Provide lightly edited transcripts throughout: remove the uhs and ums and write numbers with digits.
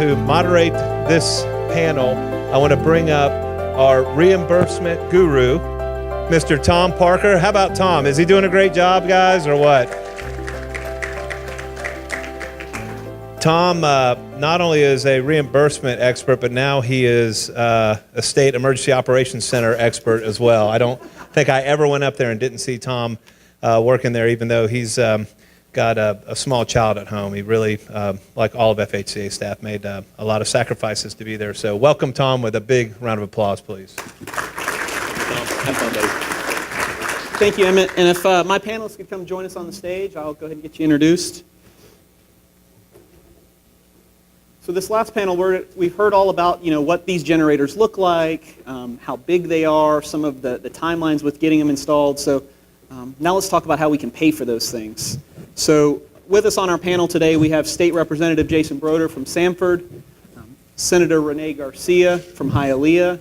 to moderate this panel, I want to bring up our reimbursement guru, Mr. Tom Parker. How about Tom? Is he doing a great job, guys, or what? Tom not only is a reimbursement expert, but now he is a state emergency operations center expert as well. I don't think I ever went up there and didn't see Tom working there, even though he's got a small child at home. He really, like all of FHCA staff, made a lot of sacrifices to be there. So welcome, Tom, with a big round of applause, please. Thank you, Emmett. And if my panelists could come join us on the stage, I'll go ahead and get you introduced. So this last panel, we've heard all about what these generators look like, how big they are, some of the timelines with getting them installed. So now let's talk about how we can pay for those things. So with us on our panel today, we have State Representative Jason Broder from Sanford, Senator Rene Garcia from Hialeah,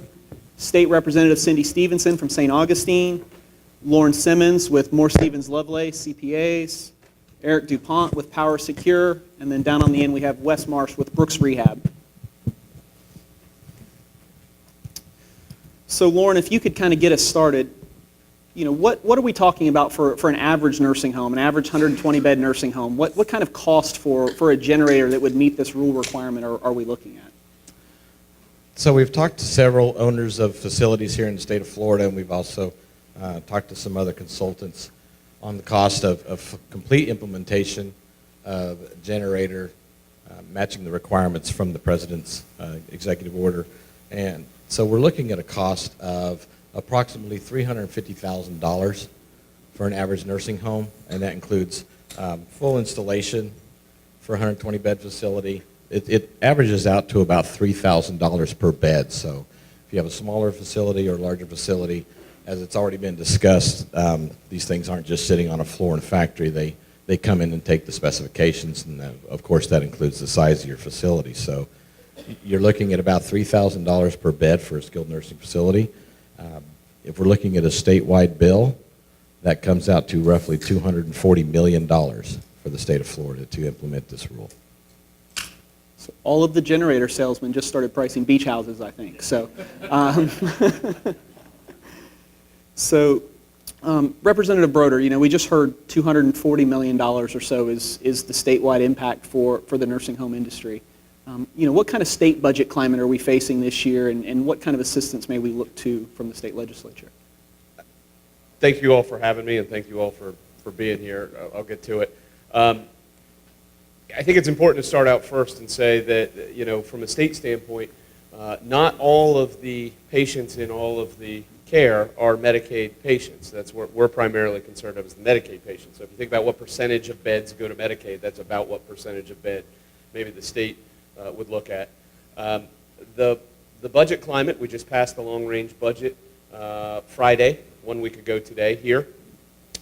State Representative Cindy Stevenson from St. Augustine, Lauren Simmons with Moore Stevens Lovelace CPAs, Eric DuPont with Power Secure, and then down on the end we have Wes Marsh with Brooks Rehab. So Lauren, if you could kind of get us started, what are we talking about for an average nursing home, an average 120-bed nursing home? What kind of cost for a generator that would meet this rule requirement are we looking at? So we've talked to several owners of facilities here in the state of Florida, and we've also talked to some other consultants on the cost of complete implementation of a generator matching the requirements from the President's executive order. And so we're looking at a cost of approximately $350,000 for an average nursing home, and that includes full installation for a 120-bed facility. It averages out to about $3,000 per bed. So if you have a smaller facility or larger facility, as it's already been discussed, these things aren't just sitting on a floor in a factory. They come in and take the specifications, and of course that includes the size of your facility. So you're looking at about $3,000 per bed for a skilled nursing facility. If we're looking at a statewide bill, that comes out to roughly $240 million for the state of Florida to implement this rule. So all of the generator salesmen just started pricing beach houses, I think. So. So, Representative Broder, we just heard $240 million or so is the statewide impact for the nursing home industry. What kind of state budget climate are we facing this year, and what kind of assistance may we look to from the state legislature? Thank you all for having me, and thank you all for being here. I'll get to it. I think it's important to start out first and say that, from a state standpoint, not all of the patients in all of the care are Medicaid patients. That's what we're primarily concerned of, is the Medicaid patients. So if you think about what percentage of beds go to Medicaid, that's about what percentage of bed maybe the state would look at. The budget climate, we just passed the long-range budget Friday, 1 week ago today here.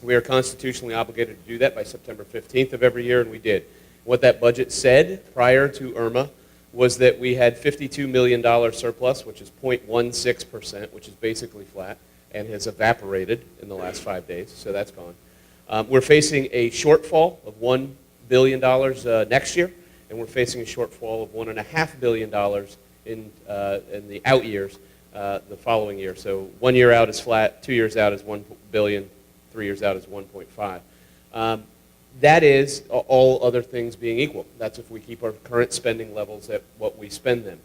We are constitutionally obligated to do that by September 15th of every year, and we did. What that budget said prior to Irma was that we had $52 million surplus, which is 0.16%, which is basically flat, and has evaporated in the last 5 days, so that's gone. We're facing a shortfall of $1 billion next year, and we're facing a shortfall of $1.5 billion in the out years, the following year. So 1 year out is flat, 2 years out is $1 billion, 3 years out is 1.5. That is all other things being equal. That's if we keep our current spending levels at what we spend them.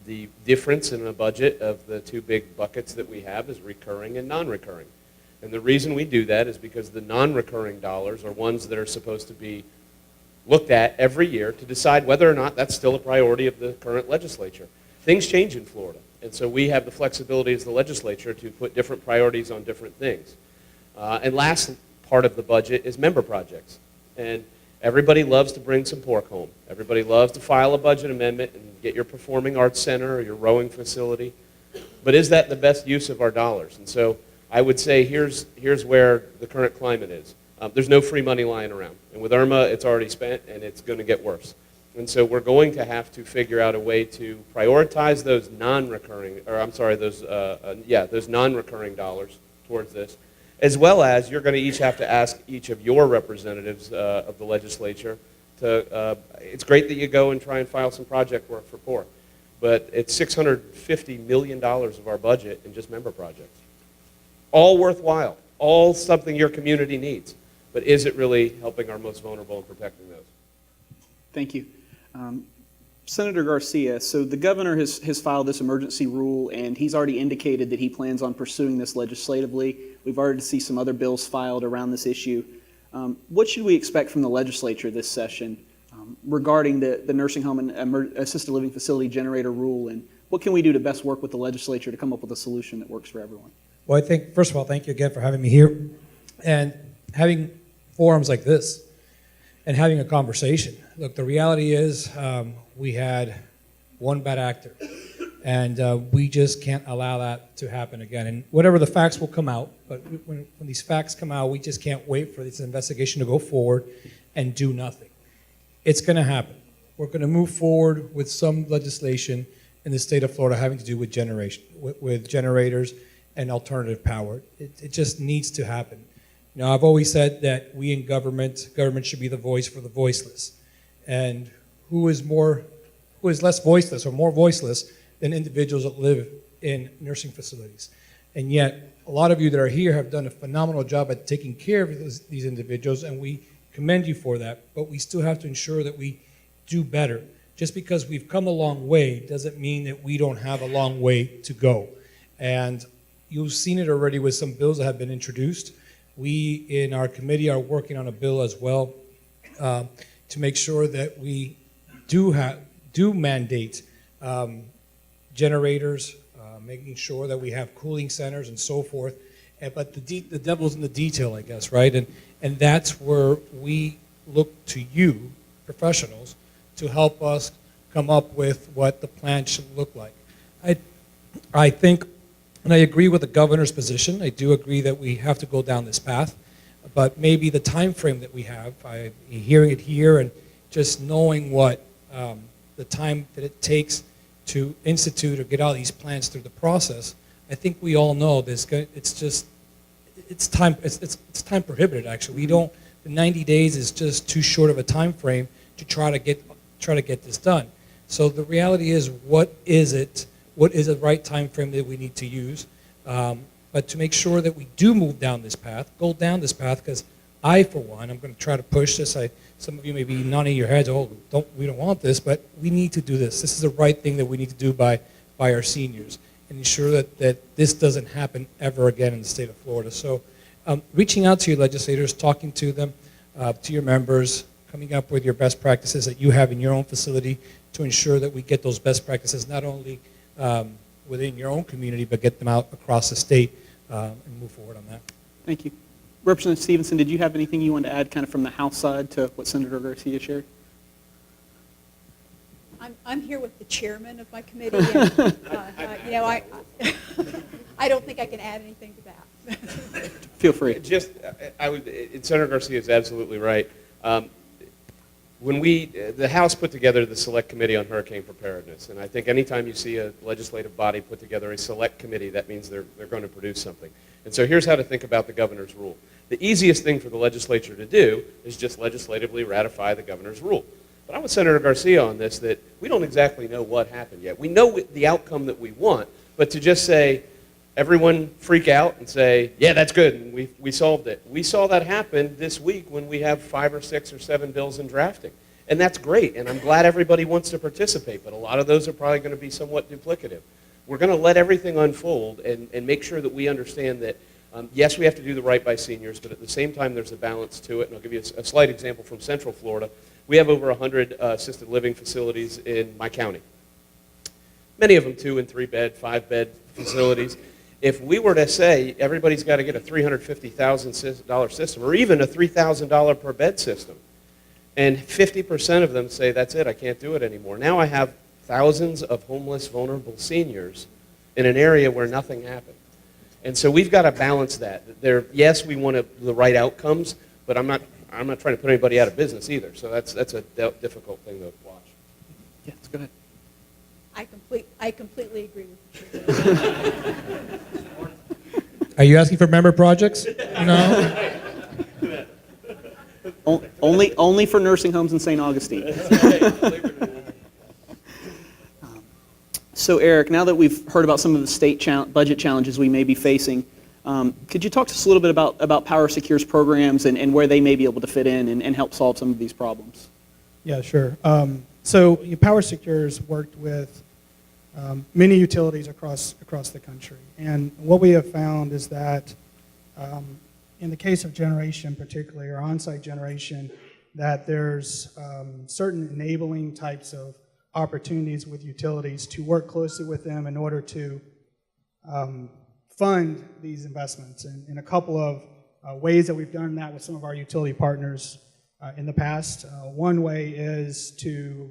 The difference in a budget of the two big buckets that we have is recurring and non-recurring. And the reason we do that is because the non-recurring dollars are ones that are supposed to be looked at every year to decide whether or not that's still a priority of the current legislature. Things change in Florida, and so we have the flexibility as the legislature to put different priorities on different things. And last part of the budget is member projects. And everybody loves to bring some pork home. Everybody loves to file a budget amendment and get your performing arts center or your rowing facility. But is that the best use of our dollars? And so I would say here's where the current climate is. There's no free money lying around. And with Irma, it's already spent, and it's going to get worse. And so we're going to have to figure out a way to prioritize those non-recurring, those non-recurring dollars towards this, as well as you're going to each have to ask each of your representatives of the legislature It's great that you go and try and file some project work for poor, but it's $650 million of our budget in just member projects. All worthwhile, all something your community needs, but is it really helping our most vulnerable and protecting those? Thank you. Senator Garcia, so the governor has filed this emergency rule, and he's already indicated that he plans on pursuing this legislatively. We've already seen some other bills filed around this issue. What should we expect from the legislature this session regarding the nursing home and assisted living facility generator rule, and what can we do to best work with the legislature to come up with a solution that works for everyone? Well, I think, first of all, thank you again for having me here and having forums like this and having a conversation. Look, the reality is we had one bad actor, and we just can't allow that to happen again. And whatever the facts will come out, but when these facts come out, we just can't wait for this investigation to go forward and do nothing. It's going to happen. We're going to move forward with some legislation in the state of Florida having to do with with generators and alternative power. It just needs to happen. You know, I've always said that we in government should be the voice for the voiceless. And who is less voiceless or more voiceless than individuals that live in nursing facilities? And yet, a lot of you that are here have done a phenomenal job at taking care of these individuals, and we commend you for that. But we still have to ensure that we do better. Just because we've come a long way doesn't mean that we don't have a long way to go. And you've seen it already with some bills that have been introduced. We in our committee are working on a bill as well to make sure that we do mandate generators, making sure that we have cooling centers and so forth. But the devil's in the detail, I guess, right? And that's where we look to you, professionals, to help us come up with what the plan should look like. I think, and I agree with the governor's position. I do agree that we have to go down this path, but maybe the time frame that we have, hearing it here and just knowing what the time that it takes to institute or get all these plans through the process, I think we all know it's time prohibited. Actually, the 90 days is just too short of a time frame to try to get this done. So the reality is, what is the right time frame that we need to use? But to make sure that we do move down this path, go down this path, because I, for one, I'm going to try to push this. Some of you may be nodding your heads, we don't want this, but we need to do this. This is the right thing that we need to do by our seniors and ensure that this doesn't happen ever again in the state of Florida. So reaching out to your legislators, talking to them, to your members, coming up with your best practices that you have in your own facility to ensure that we get those best practices not only within your own community, but get them out across the state and move forward on that. Thank you. Representative Stevenson, did you have anything you wanted to add kind of from the House side to what Senator Garcia shared? I'm here with the chairman of my committee, and I don't think I can add anything to that. Feel free. Senator Garcia is absolutely right. When the House put together the Select Committee on Hurricane Preparedness, and I think anytime you see a legislative body put together a select committee, that means they're going to produce something. And so here's how to think about the governor's rule. The easiest thing for the legislature to do is just legislatively ratify the governor's rule. But I'm with Senator Garcia on this, that we don't exactly know what happened yet. We know the outcome that we want, but to just say, everyone freak out and say, yeah, that's good, and we solved it. We saw that happen this week when we have 5 or 6 or 7 bills in drafting. And that's great, and I'm glad everybody wants to participate, but a lot of those are probably going to be somewhat duplicative. We're going to let everything unfold and make sure that we understand that, yes, we have to do the right by seniors, but at the same time there's a balance to it. And I'll give you a slight example from Central Florida. We have over 100 assisted living facilities in my county. Many of them 2- and 3-bed, 5-bed facilities. If we were to say everybody's got to get a $350,000 system or even a $3,000 per bed system, and 50% of them say, that's it, I can't do it anymore. Now I have thousands of homeless, vulnerable seniors in an area where nothing happened. And so we've got to balance that. Yes, we want the right outcomes, but I'm not trying to put anybody out of business either. So that's a difficult thing to watch. Yes, go ahead. I completely agree with you. Are you asking for member projects? No? Only for nursing homes in St. Augustine. So Eric, now that we've heard about some of the state budget challenges we may be facing, could you talk to us a little bit about PowerSecure's programs and where they may be able to fit in and help solve some of these problems? Yeah, sure. So PowerSecure's worked with many utilities across the country. And what we have found is that in the case of generation particularly, or on-site generation, that there's certain enabling types of opportunities with utilities to work closely with them in order to fund these investments. And in a couple of ways that we've done that with some of our utility partners in the past. One way is to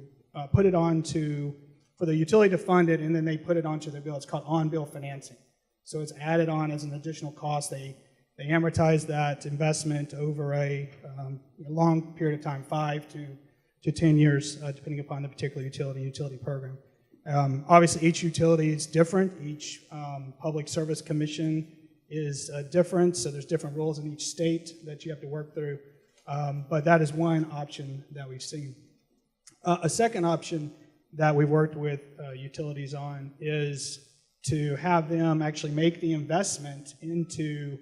put it on for the utility to fund it, and then they put it onto their bill. It's called on-bill financing. So it's added on as an additional cost. They amortize that investment over a long period of time, 5 to 10 years, depending upon the particular utility program. Obviously, each utility is different. Each public service commission is different, so there's different rules in each state that you have to work through. But that is one option that we've seen. A second option that we've worked with utilities on is to have them actually make the investment into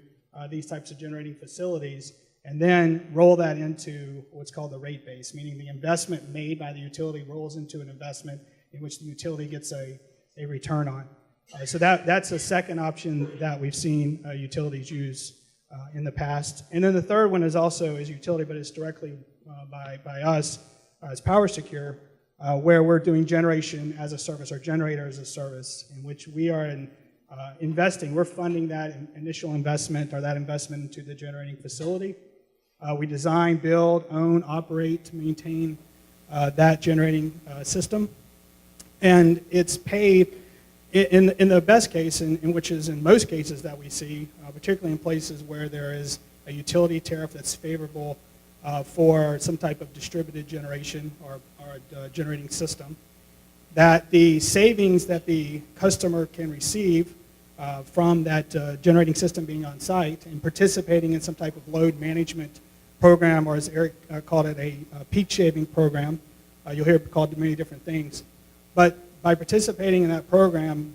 these types of generating facilities and then roll that into what's called the rate base, meaning the investment made by the utility rolls into an investment in which the utility gets a return on. So that's a second option that we've seen utilities use in the past. And then the third one is also is utility, but it's directly by us as PowerSecure, where we're doing generation as a service or generator as a service, in which we are investing. We're funding that initial investment or that investment into the generating facility. We design, build, own, operate, maintain that generating system. And it's paid in the best case, in which is in most cases that we see, particularly in places where there is a utility tariff that's favorable for some type of distributed generation or generating system, that the savings that the customer can receive from that generating system being on site and participating in some type of load management program, or as Eric called it, a peak shaving program. You'll hear it called many different things. But by participating in that program,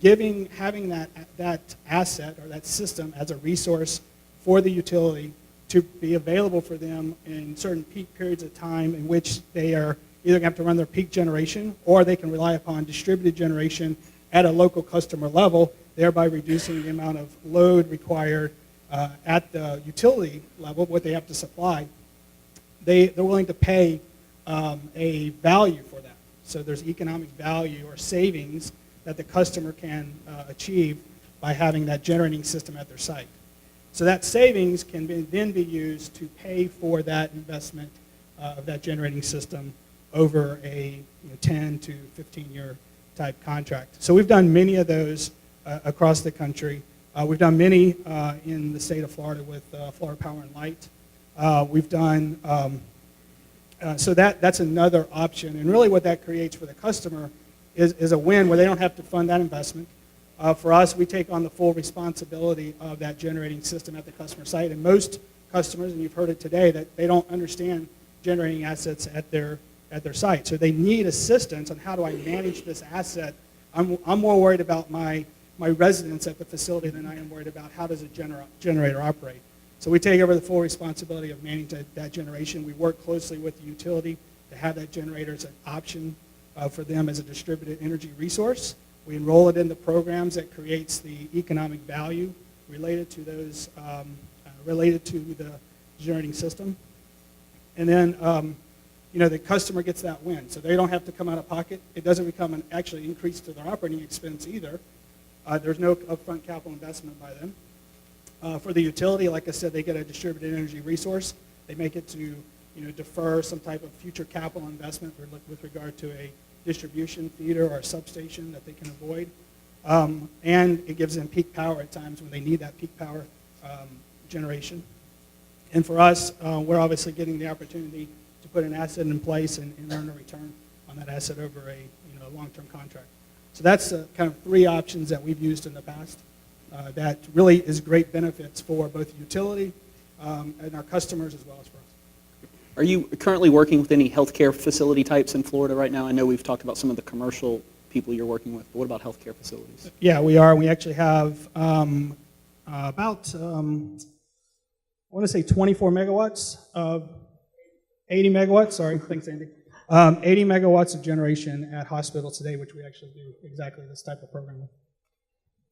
having that asset or that system as a resource for the utility to be available for them in certain peak periods of time in which they are either going to have to run their peak generation or they can rely upon distributed generation at a local customer level, thereby reducing the amount of load required at the utility level, what they have to supply. They're willing to pay a value for that. So there's economic value or savings that the customer can achieve by having that generating system at their site. So that savings can then be used to pay for that investment of that generating system over a 10 to 15-year type contract. So we've done many of those across the country. We've done many in the state of Florida with Florida Power and Light. We've done, so that's another option. And really what that creates for the customer is a win where they don't have to fund that investment. For us, we take on the full responsibility of that generating system at the customer site. And most customers, and you've heard it today, that they don't understand generating assets at their site. So they need assistance on how do I manage this asset. I'm more worried about my residents at the facility than I am worried about how does a generator operate. So we take over the full responsibility of managing that generation. We work closely with the utility to have that generator as an option for them as a distributed energy resource. We enroll it in the programs that creates the economic value related to those, related to the generating system. And then, the customer gets that win. So they don't have to come out of pocket. It doesn't become an actually increase to their operating expense either. There's no upfront capital investment by them. For the utility, like I said, they get a distributed energy resource. They make it to defer some type of future capital investment with regard to a distribution feeder or a substation that they can avoid. And it gives them peak power at times when they need that peak power generation. And for us, we're obviously getting the opportunity to put an asset in place and earn a return on that asset over a long-term contract. So that's kind of three options that we've used in the past that really is great benefits for both the utility and our customers as well as for us. Are you currently working with any healthcare facility types in Florida right now? I know we've talked about some of the commercial people you're working with, but what about healthcare facilities? Yeah, we are. We actually have about, I want to say 24 megawatts of 80 megawatts, sorry, thanks Andy. 80 megawatts of generation at hospitals today, which we actually do exactly this type of program with.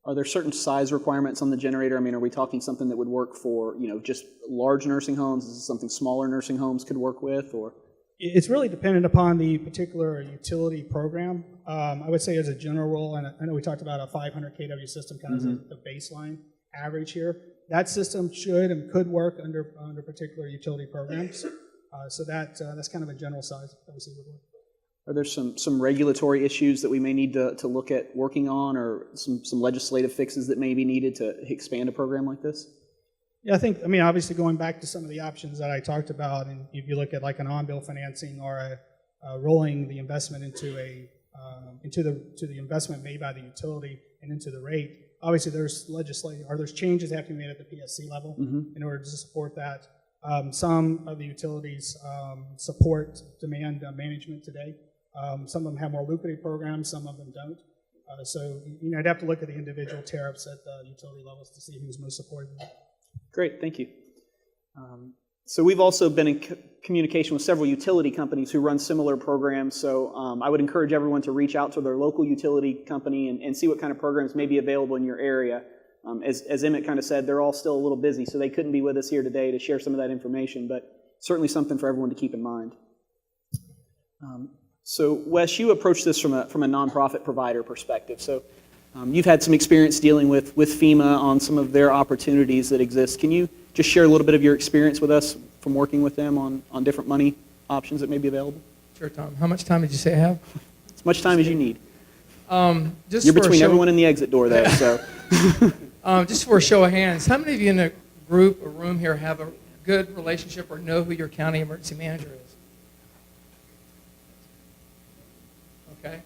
Are there certain size requirements on the generator? I mean, are we talking something that would work for, just large nursing homes? Is this something smaller nursing homes could work with, or? It's really dependent upon the particular utility program. I would say as a general rule, and I know we talked about a 500 kW system kind of as the baseline average here. That system should and could work under particular utility programs. So that's kind of a general size that we see would work. Are there some regulatory issues that we may need to look at working on, or some legislative fixes that may be needed to expand a program like this? Yeah, I mean, obviously going back to some of the options that I talked about, and if you look at like an on-bill financing or rolling the investment into the investment made by the utility and into the rate, obviously there's changes that have to be made at the PSC level in order to support that. Some of the utilities support demand management today. Some of them have more lucrative programs, some of them don't. So I'd have to look at the individual tariffs at the utility levels to see who's most supportive. Great, thank you. So we've also been in communication with several utility companies who run similar programs, so I would encourage everyone to reach out to their local utility company and see what kind of programs may be available in your area. As Emmett kind of said, they're all still a little busy, so they couldn't be with us here today to share some of that information, but certainly something for everyone to keep in mind. So Wes, you approach this from a nonprofit provider perspective. So you've had some experience dealing with FEMA on some of their opportunities that exist. Can you just share a little bit of your experience with us from working with them on different money options that may be available? Sure, Tom. How much time did you say I have? As much time as you need. Just You're for a between show- everyone in the exit door there, so. Just for a show of hands, how many of you in a group or room here have a good relationship or know who your county emergency manager is? Okay.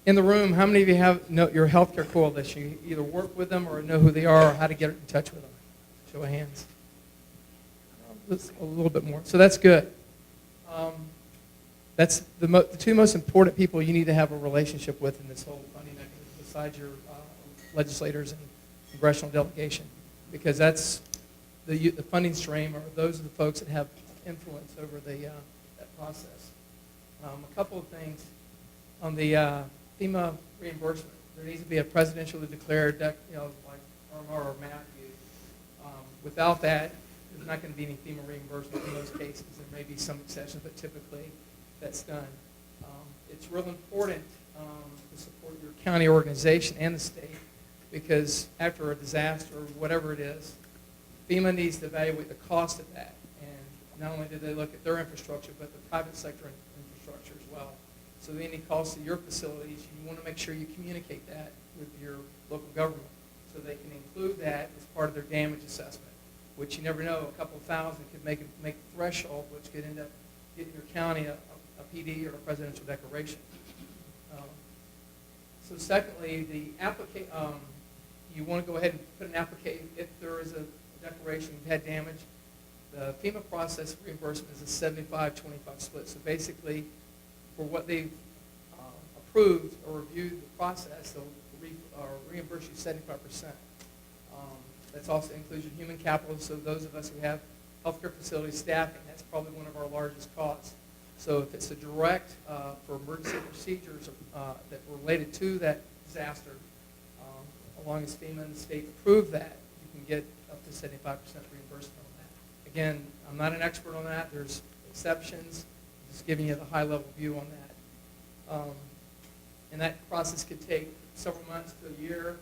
In the room, how many of you know your healthcare coalition? You either work with them or know who they are or how to get in touch with them? Show of hands. Just a little bit more. So that's good. That's the two most important people you need to have a relationship with in this whole funding mechanism, besides your legislators and congressional delegation, because that's the funding stream, or those are the folks that have influence over that process. A couple of things on the FEMA reimbursement. There needs to be a presidentially declared, like Irma or Matthew. Without that, there's not going to be any FEMA reimbursement in most cases. There may be some exceptions, but typically that's done. It's real important to support your county organization and the state, because after a disaster or whatever it is, FEMA needs to evaluate the cost of that. And not only do they look at their infrastructure, but the private sector infrastructure as well. So any cost to your facilities, you want to make sure you communicate that with your local government so they can include that as part of their damage assessment, which you never know, a couple of thousand could make a threshold, which could end up getting your county a PD or a presidential declaration. So secondly, you want to go ahead and put an application if there is a declaration you've had damage. The FEMA process for reimbursement is a 75-25 split. So basically, for what they've approved or reviewed the process, they'll reimburse you 75%. That also includes your human capital. So those of us who have healthcare facility staffing, that's probably one of our largest costs. So if it's a direct for emergency procedures that were related to that disaster, as long as FEMA and the state approve that, you can get up to 75% reimbursement on that. Again, I'm not an expert on that. There's exceptions. I'm just giving you the high-level view on that. And that process could take several months to a year.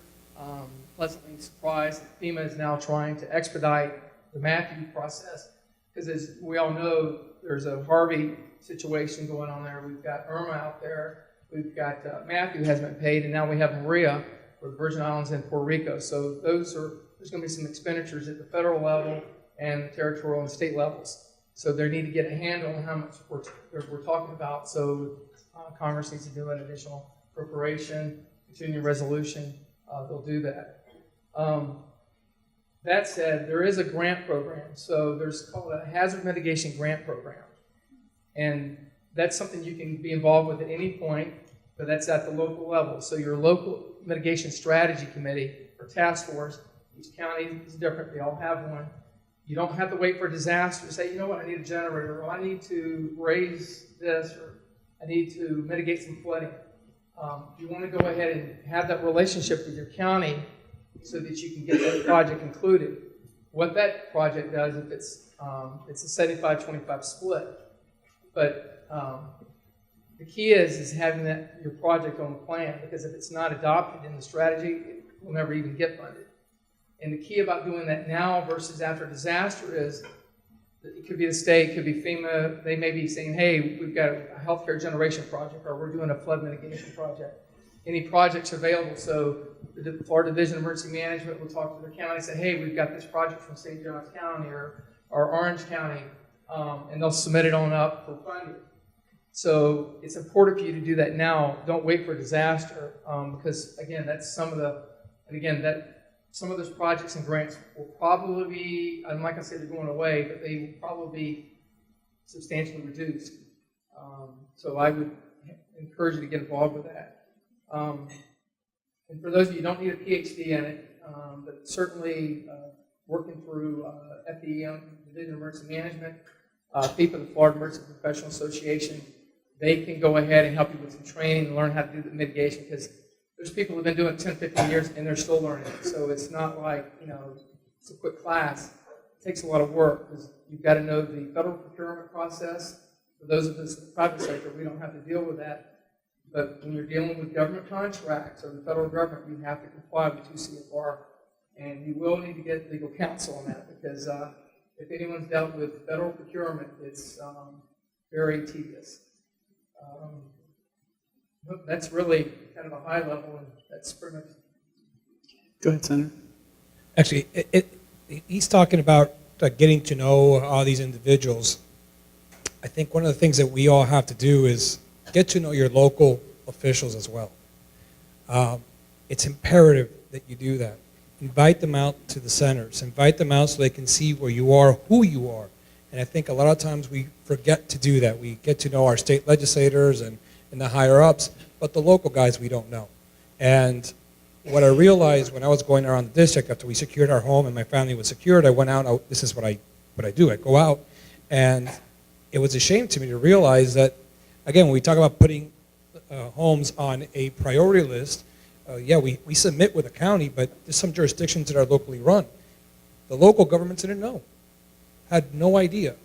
Pleasantly surprised that FEMA is now trying to expedite the Matthew process, because as we all know, there's a Harvey situation going on there. We've got Irma out there. We've got Matthew hasn't been paid, and now we have Maria for the Virgin Islands and Puerto Rico. So there's going to be some expenditures at the federal level and the territorial and state levels. So they need to get a handle on how much we're talking about. So Congress needs to do an additional appropriation, continuing resolution. They'll do that. That said, there is a grant program. So there's called a hazard mitigation grant program. And that's something you can be involved with at any point, but that's at the local level. So your local mitigation strategy committee or task force, each county is different, they all have one. You don't have to wait for a disaster to say, you know what, I need a generator, or I need to raise this, or I need to mitigate some flooding. You want to go ahead and have that relationship with your county so that you can get that project included. What that project does, if it's a 75-25 split, but the key is having that your project on the plan, because if it's not adopted in the strategy, it will never even get funded. And the key about doing that now versus after a disaster is that it could be the state, it could be FEMA. They may be saying, hey, we've got a healthcare generation project, or we're doing a flood mitigation project. Any projects available, so the Florida Division of Emergency Management will talk to the county and say, hey, we've got this project from St. Johns County or Orange County, and they'll submit it on up for funding. So it's important for you to do that now. Don't wait for a disaster, because again, that's some of those projects and grants will probably be, I'm not going to say they're going away, but they will probably be substantially reduced. So I would encourage you to get involved with that. And for those of you who don't need a PhD in it, but certainly working through FEM, Division of Emergency Management, FEPA, the Florida Emergency Professional Association, they can go ahead and help you with some training and learn how to do the mitigation, because there's people who have been doing it 10, 15 years and they're still learning. So it's not like, it's a quick class. It takes a lot of work, because you've got to know the federal procurement process. For those of us in the private sector, we don't have to deal with that. But when you're dealing with government contracts or the federal government, you have to comply with 2 CFR. And you will need to get legal counsel on that, because if anyone's dealt with federal procurement, it's very tedious. That's really kind of a high level, and that's pretty much. Go ahead, Senator. Actually, he's talking about getting to know all these individuals. I think one of the things that we all have to do is get to know your local officials as well. It's imperative that you do that. Invite them out to the centers. Invite them out so they can see where you are, who you are. And I think a lot of times we forget to do that. We get to know our state legislators and the higher-ups, but the local guys we don't know. And what I realized when I was going around the district after we secured our home and my family was secured, I went out, this is what I do. I go out, and it was a shame to me to realize that, again, when we talk about putting homes on a priority list, we submit with a county, but there's some jurisdictions that are locally run. The local governments didn't know, had no idea.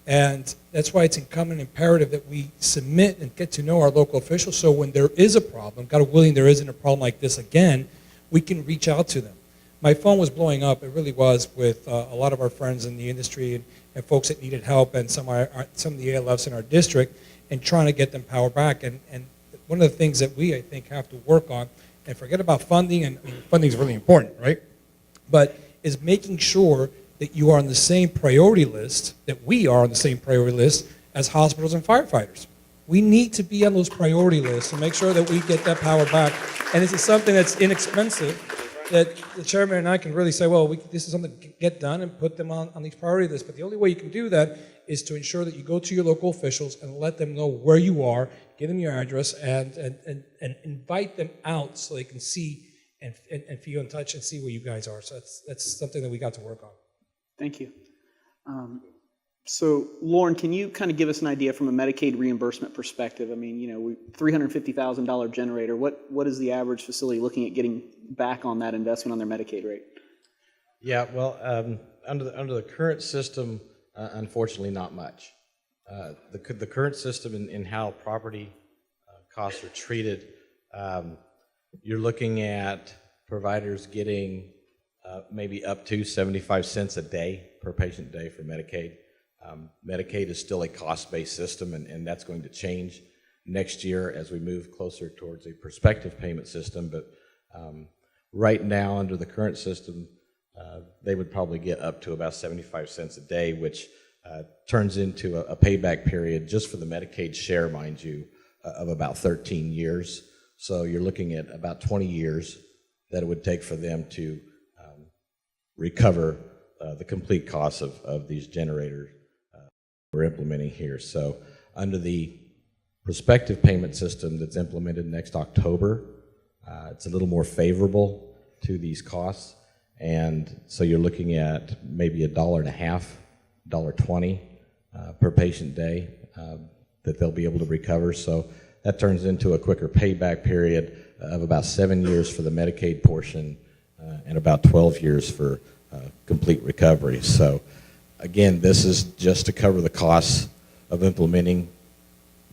And that's why it's incumbent imperative that we submit and get to know our local officials, so when there is a problem, God willing there isn't a problem like this again, we can reach out to them. My phone was blowing up, it really was, with a lot of our friends in the industry and folks that needed help, and some of the ALFs in our district, and trying to get them power back. And one of the things that we, I think, have to work on, and forget about funding, and funding is really important, right? But is making sure that you are on the same priority list, that we are on the same priority list as hospitals and firefighters. We need to be on those priority lists to make sure that we get that power back. And this is something that's inexpensive, that the chairman and I can really say, well, this is something to get done and put them on these priority lists. But the only way you can do that is to ensure that you go to your local officials and let them know where you are, give them your address, and invite them out so they can see and feel in touch and see where you guys are. So that's something that we got to work on. Thank you. So, Lauren, can you kind of give us an idea from a Medicaid reimbursement perspective? I mean, $350,000 generator, what is the average facility looking at getting back on that investment on their Medicaid rate? Yeah, well, under the current system, unfortunately, not much. The current system in how property costs are treated, you're looking at providers getting maybe up to 75 cents a day per patient day for Medicaid. Medicaid is still a cost-based system, and that's going to change next year as we move closer towards a prospective payment system. But right now, under the current system, they would probably get up to about 75 cents a day, which turns into a payback period just for the Medicaid share, mind you, of about 13 years. So you're looking at about 20 years that it would take for them to recover the complete cost of these generators we're implementing here. So under the prospective payment system that's implemented next October, it's a little more favorable to these costs. And so you're looking at maybe $1.50, $1.20 per patient day that they'll be able to recover. So that turns into a quicker payback period of about 7 years for the Medicaid portion and about 12 years for complete recovery. So again, this is just to cover the costs of implementing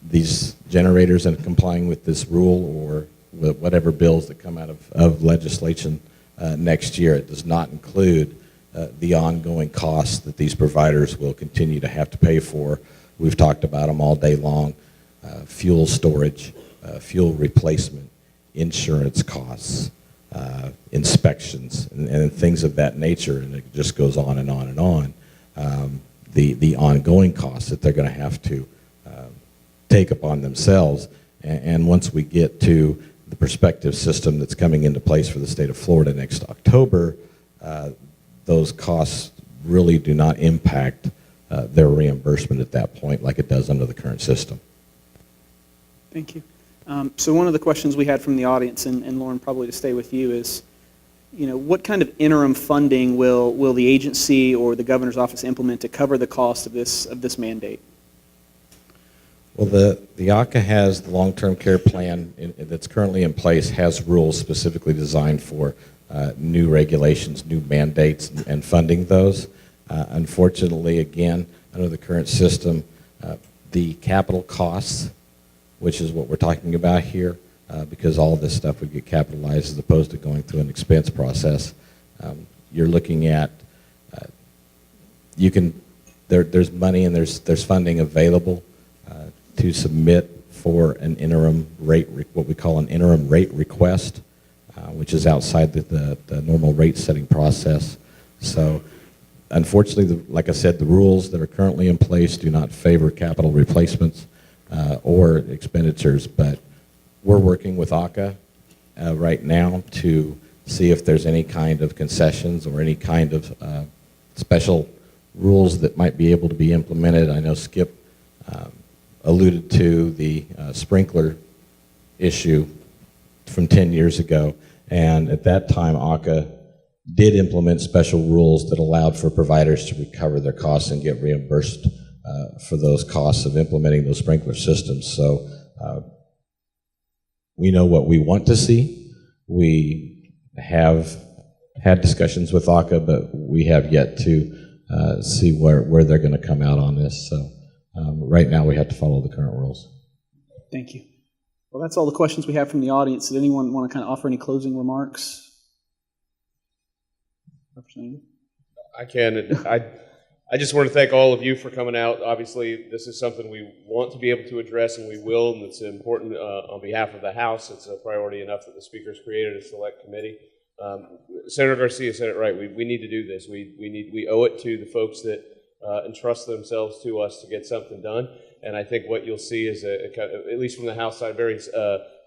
these generators and complying with this rule or with whatever bills that come out of legislation next year. It does not include the ongoing costs that these providers will continue to have to pay for. We've talked about them all day long. Fuel storage, fuel replacement, insurance costs, inspections, and things of that nature, and it just goes on and on and on. The ongoing costs that they're going to have to take upon themselves, and once we get to the prospective system that's coming into place for the state of Florida next October, those costs really do not impact their reimbursement at that point like it does under the current system. Thank you. So one of the questions we had from the audience, and Lauren, probably to stay with you, is, what kind of interim funding will the agency or the governor's office implement to cover the cost of this mandate? Well, the ACA has the long-term care plan that's currently in place, has rules specifically designed for new regulations, new mandates, and funding those. Unfortunately, again, under the current system, the capital costs, which is what we're talking about here, because all this stuff would get capitalized as opposed to going through an expense process. You're looking at, there's money and there's funding available to submit for an interim rate, what we call an interim rate request, which is outside the normal rate setting process. So unfortunately, like I said, the rules that are currently in place do not favor capital replacements or expenditures, but we're working with ACA right now to see if there's any kind of concessions or any kind of special rules that might be able to be implemented. I know Skip alluded to the sprinkler issue from 10 years ago, and at that time ACA did implement special rules that allowed for providers to recover their costs and get reimbursed for those costs of implementing those sprinkler systems. So we know what we want to see. We have had discussions with ACA, but we have yet to see where they're going to come out on this. So right now we have to follow the current rules. Thank you. Well, that's all the questions we have from the audience. Did anyone want to kind of offer any closing remarks? Representative? I can. I just want to thank all of you for coming out. Obviously, this is something we want to be able to address, and we will, and it's important on behalf of the House. It's a priority enough that the Speaker's created a select committee. Senator Garcia said it right. We need to do this. We owe it to the folks that entrust themselves to us to get something done. And I think what you'll see is, at least from the House side, a very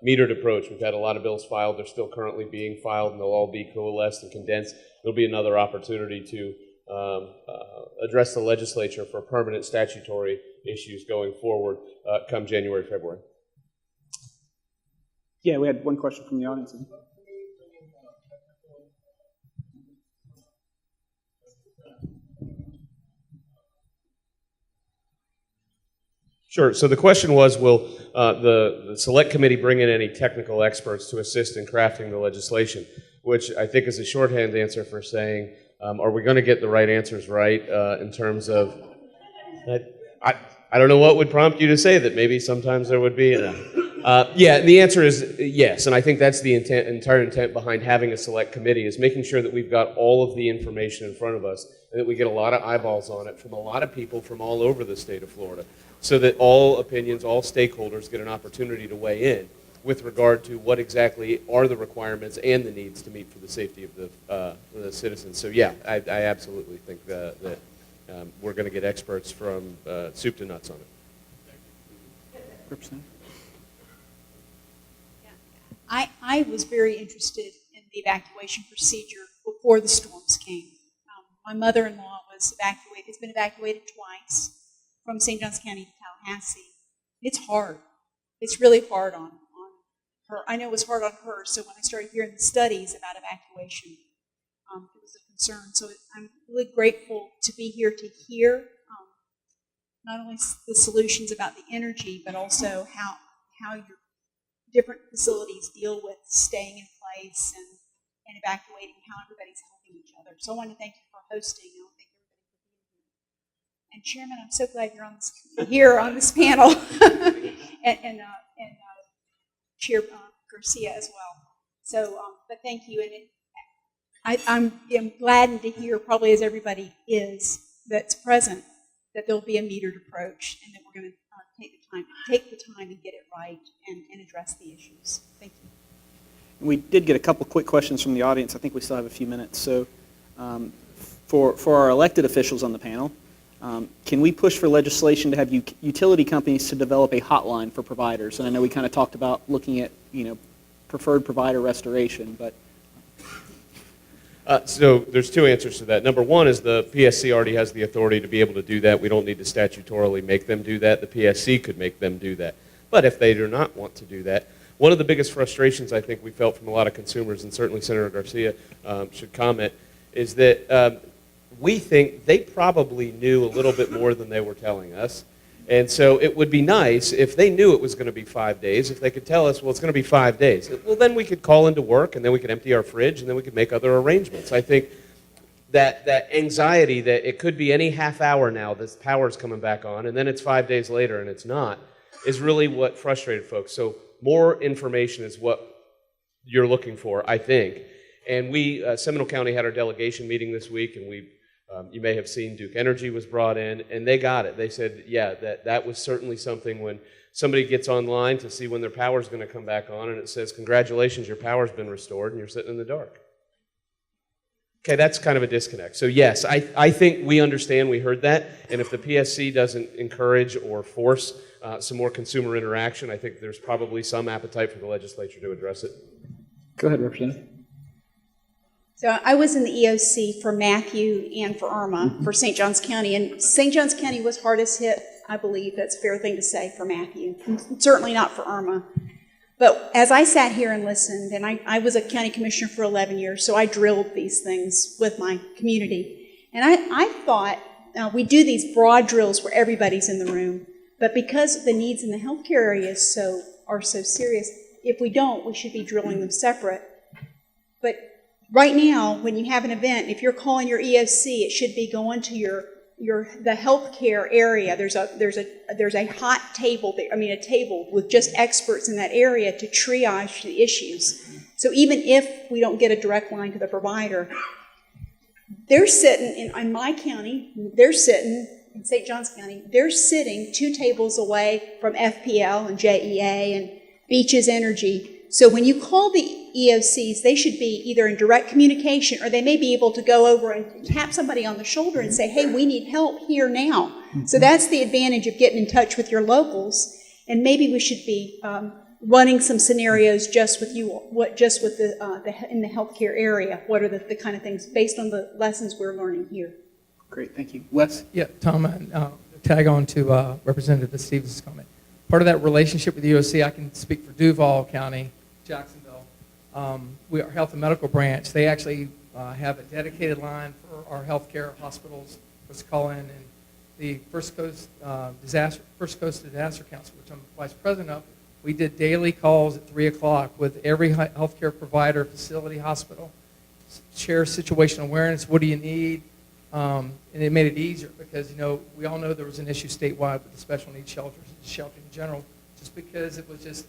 metered approach. We've had a lot of bills filed. They're still currently being filed, and they'll all be coalesced and condensed. There'll be another opportunity to address the legislature for permanent statutory issues going forward come January, February. Yeah, we had one question from the audience. Sure. So the question was, will the select committee bring in any technical experts to assist in crafting the legislation, which I think is a shorthand answer for saying, are we going to get the right answers right in terms of, I don't know what would prompt you to say that. Maybe sometimes there would be. Yeah, the answer is yes, and I think that's the entire intent behind having a select committee, is making sure that we've got all of the information in front of us and that we get a lot of eyeballs on it from a lot of people from all over the state of Florida, so that all opinions, all stakeholders get an opportunity to weigh in with regard to what exactly are the requirements and the needs to meet for the safety of the citizens. So yeah, I absolutely think that we're going to get experts from soup to nuts on it. Representative? I was very interested in the evacuation procedure before the storms came. my mother-in-law was evacuated, has been evacuated twice from St. Johns County to Tallahassee. It's hard. It's really hard on her. I know it was hard on her, so when I started hearing the studies about evacuation, it was a concern. So I'm really grateful to be here to hear not only the solutions about the energy, but also how your different facilities deal with staying in place and evacuating, how everybody's helping each other. So I want to thank you for hosting. I want to thank everybody for being here. And Chairman, I'm so glad you're on this here on this panel, and Chair Garcia as well. So, but thank you, and I'm gladdened to hear, probably as everybody is that's present, that there'll be a metered approach, and that we're going to take the time and get it right and address the issues. Thank you. We did get a couple quick questions from the audience. I think we still have a few minutes. So for our elected officials on the panel, can we push for legislation to have utility companies to develop a hotline for providers? And I know we kind of talked about looking at, preferred provider restoration, but So there's two answers to that. Number one is the PSC already has the authority to be able to do that. We don't need to statutorily make them do that. The PSC could make them do that. But if they do not want to do that, one of the biggest frustrations I think we felt from a lot of consumers, and certainly Senator Garcia should comment, is that we think they probably knew a little bit more than they were telling us. And so it would be nice if they knew it was going to be 5 days, if they could tell us, well, it's going to be 5 days. Well, then we could call into work, and then we could empty our fridge, and then we could make other arrangements. I think that anxiety that it could be any half hour now, this power's coming back on, and then it's 5 days later and it's not, is really what frustrated folks. So more information is what you're looking for, I think. And we, Seminole County had our delegation meeting this week, and you may have seen Duke Energy was brought in, and they got it. They said, yeah, that was certainly something when somebody gets online to see when their power's going to come back on, and it says, congratulations, your power's been restored, and you're sitting in the dark. Okay, that's kind of a disconnect. So yes, I think we understand, we heard that, and if the PSC doesn't encourage or force some more consumer interaction, I think there's probably some appetite for the legislature to address it. go ahead, Representative. So I was in the EOC for Matthew and for Irma for St. Johns County, and St. Johns County was hardest hit, I believe. That's a fair thing to say for Matthew, certainly not for Irma. But as I sat here and listened, and I was a county commissioner for 11 years, so I drilled these things with my community. And I thought we do these broad drills where everybody's in the room, but because the needs in the healthcare area are so serious, if we don't, we should be drilling them separate. But right now, when you have an event, if you're calling your EOC, it should be going to the healthcare area. There's a hot table, a table with just experts in that area to triage the issues. So even if we don't get a direct line to the provider, they're sitting in my county, they're sitting in St. Johns County, they're sitting 2 tables away from FPL and JEA and Beaches Energy. So when you call the EOCs, they should be either in direct communication, or they may be able to go over and tap somebody on the shoulder and say, hey, we need help here now. So that's the advantage of getting in touch with your locals. And maybe we should be running some scenarios just with in the healthcare area. What are the kind of things based on the lessons we're learning here? Great, thank you. Wes? Yeah, Tom, tag on to Representative Stevens' comment. Part of that relationship with the EOC, I can speak for Duval County, Jacksonville. Our health and medical branch, they actually have a dedicated line for our healthcare hospitals for us to call in. And the First Coast Disaster Council, which I'm vice president of, we did daily calls at 3 o'clock with every healthcare provider, facility, hospital, share situational awareness. What do you need? And it made it easier because, we all know there was an issue statewide with the special needs shelters and shelter in general, just because it was just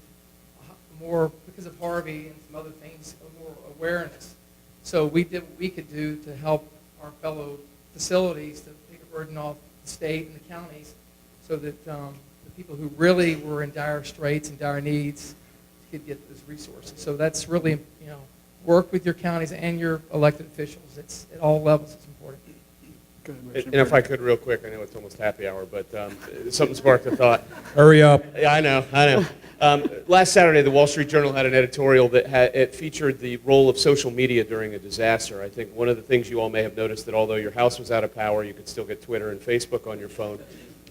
more, because of Harvey and some other things, more awareness. So we did what we could do to help our fellow facilities to take a burden off the state and the counties so that the people who really were in dire straits and dire needs could get those resources. So that's really, work with your counties and your elected officials. It's at all levels, it's important. And if I could, real quick, I know it's almost happy hour, but something sparked a thought. Hurry up. Yeah, I know. Last Saturday, the Wall Street Journal had an editorial that it featured the role of social media during a disaster. I think one of the things you all may have noticed that although your house was out of power, you could still get Twitter and Facebook on your phone.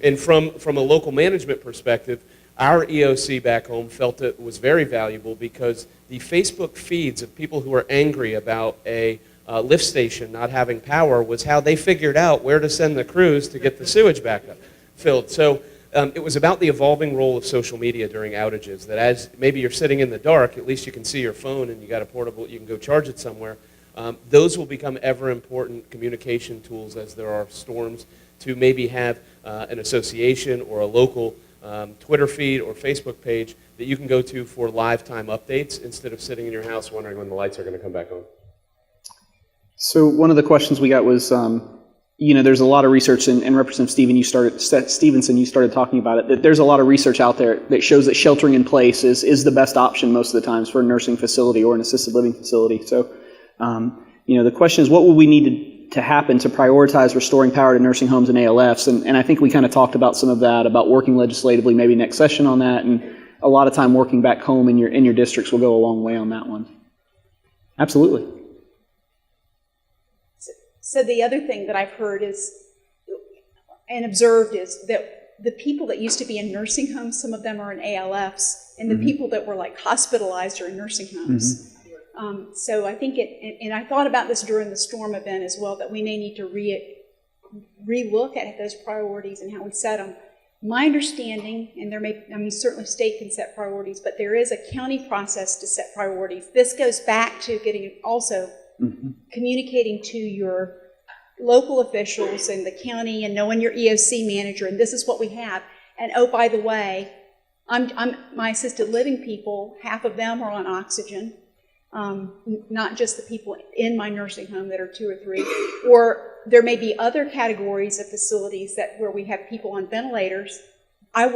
And from a local management perspective, our EOC back home felt it was very valuable because the Facebook feeds of people who are angry about a lift station not having power was how they figured out where to send the crews to get the sewage back up filled. So it was about the evolving role of social media during outages, that as maybe you're sitting in the dark, at least you can see your phone and you got a portable, you can go charge it somewhere. Those will become ever important communication tools as there are storms, to maybe have an association or a local Twitter feed or Facebook page that you can go to for live time updates instead of sitting in your house wondering when the lights are going to come back on. So one of the questions we got was, there's a lot of research, and Representative Stevenson, you started talking about it, that there's a lot of research out there that shows that sheltering in place is the best option most of the times for a nursing facility or an assisted living facility. So, the question is, what will we need to happen to prioritize restoring power to nursing homes and ALFs? And I think we kind of talked about some of that, about working legislatively maybe next session on that, and a lot of time working back home in your districts will go a long way on that one. Absolutely. So the other thing that I've heard is, and observed, is that the people that used to be in nursing homes, some of them are in ALFs, and the people that were like hospitalized are in nursing homes. So I think and I thought about this during the storm event as well, that we may need to re-look at those priorities and how we set them. My understanding, and certainly state can set priorities, but there is a county process to set priorities. This goes back to getting also communicating to your local officials in the county and knowing your EOC manager, and this is what we have. And oh, by the way, my assisted living people, half of them are on oxygen, not just the people in my nursing home that are 2 or 3, or there may be other categories of facilities where we have people on ventilators. The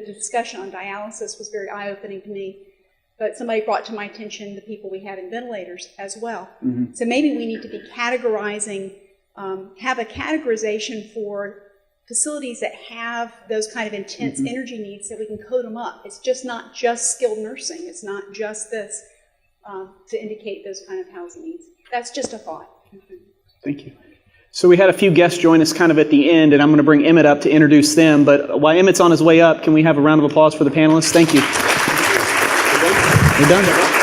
discussion on dialysis was very eye-opening to me. But somebody brought to my attention the people we have in ventilators as well. So maybe we need to be categorizing, have a categorization for facilities that have those kind of intense energy needs, so we can code them up. It's just not just skilled nursing. It's not just this to indicate those kind of housing needs. That's just a thought. Thank you. So we had a few guests join us kind of at the end, and I'm going to bring Emmett up to introduce them. But while Emmett's on his way up, can we have a round of applause for the panelists? Thank you. We're done.